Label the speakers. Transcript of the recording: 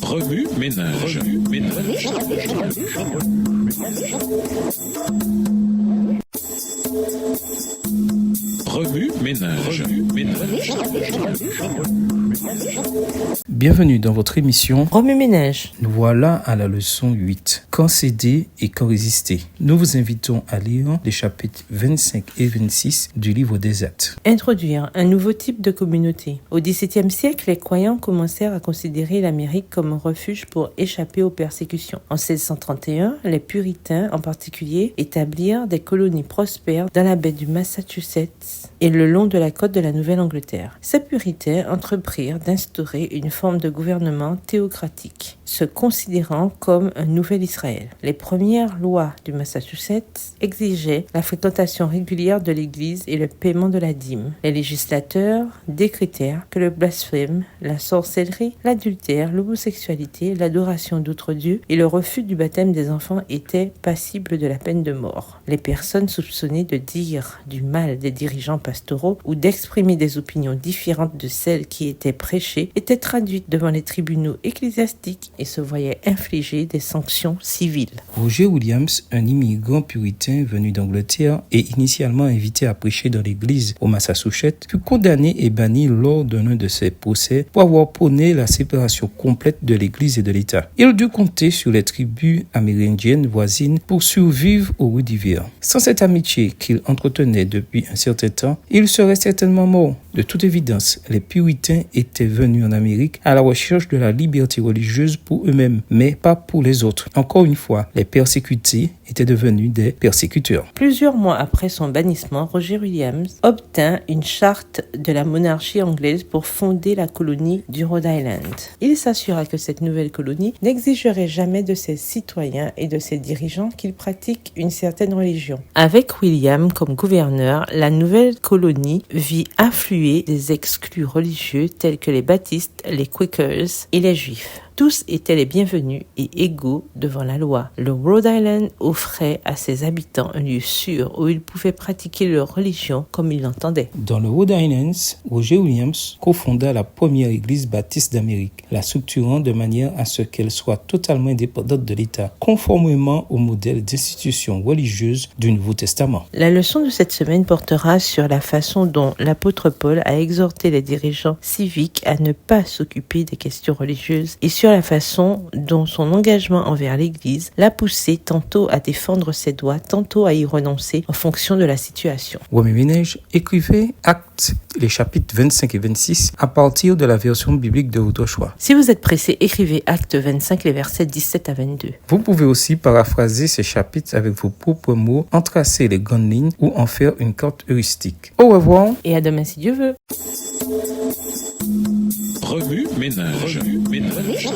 Speaker 1: Remue ménage. Remue ménage.
Speaker 2: Bienvenue dans votre émission
Speaker 3: Remue ménage.
Speaker 2: Nous voilà à la leçon 8. Quand céder et quand résister. Nous vous invitons à lire les chapitres 25 et 26 du livre des Actes.
Speaker 3: Introduire un nouveau type de communauté. Au XVIIe siècle, les croyants commencèrent à considérer l'Amérique comme un refuge pour échapper aux persécutions. En 1631, les puritains en particulier établirent des colonies prospères dans la baie du Massachusetts et le long de la côte de la Nouvelle-Angleterre. Ces puritains entreprirent d'instaurer une forme de gouvernement théocratique, se considérant comme un nouvel Israël. Les premières lois du Massachusetts exigeaient la fréquentation régulière de l'Église et le paiement de la dîme. Les législateurs décrétèrent que le blasphème, la sorcellerie, l'adultère, l'homosexualité, l'adoration d'autres dieux et le refus du baptême des enfants étaient passibles de la peine de mort. Les personnes soupçonnées de dire du mal des dirigeants pastoraux ou d'exprimer des opinions différentes de celles qui étaient prêchées étaient traduites devant les tribunaux ecclésiastiques et se voyaient infliger des sanctions civiles.
Speaker 2: Roger Williams, un immigrant puritain venu d'Angleterre et initialement invité à prêcher dans l'église au Massachusetts, fut condamné et banni lors d'un de ses procès pour avoir prôné la séparation complète de l'église et de l'État. Il dut compter sur les tribus amérindiennes voisines pour survivre aux rues d'hiver. Sans cette amitié qu'il entretenait depuis un certain temps, il serait certainement mort. De toute évidence, les puritains étaient venus en Amérique à la recherche de la liberté religieuse pour eux-mêmes, mais pas pour les autres. Encore une fois, les persécutés étaient devenus des persécuteurs.
Speaker 3: Plusieurs mois après son bannissement, Roger Williams obtint une charte de la monarchie anglaise pour fonder la colonie du Rhode Island. Il s'assura que cette nouvelle colonie n'exigerait jamais de ses citoyens et de ses dirigeants qu'ils pratiquent une certaine religion. Avec William comme gouverneur, la nouvelle colonie vit affluer des exclus religieux tels que les baptistes, les Quakers et les juifs. Tous étaient les bienvenus et égaux devant la loi. Le Rhode Island offrait à ses habitants un lieu sûr où ils pouvaient pratiquer leur religion comme ils l'entendaient.
Speaker 2: Dans le Rhode Island, Roger Williams cofonda la première église baptiste d'Amérique, la structurant de manière à ce qu'elle soit totalement indépendante de l'État, conformément au modèle d'institution religieuse du Nouveau Testament.
Speaker 3: La leçon de cette semaine portera sur la façon dont l'apôtre Paul a exhorté les dirigeants civiques à ne pas s'occuper des questions religieuses et sur la façon dont son engagement envers l'Église l'a poussé tantôt à défendre ses droits, tantôt à y renoncer en fonction de la situation.
Speaker 2: Remue ménage écrivez Actes, les chapitres 25 et 26 à partir de la version biblique de votre choix.
Speaker 3: Si vous êtes pressé, écrivez Actes 25, les versets 17 à 22.
Speaker 2: Vous pouvez aussi paraphraser ces chapitres avec vos propres mots, en tracer les grandes lignes ou en faire une carte heuristique. Au revoir
Speaker 3: Et à demain si Dieu veut.
Speaker 1: Remue ménage. Remue ménage.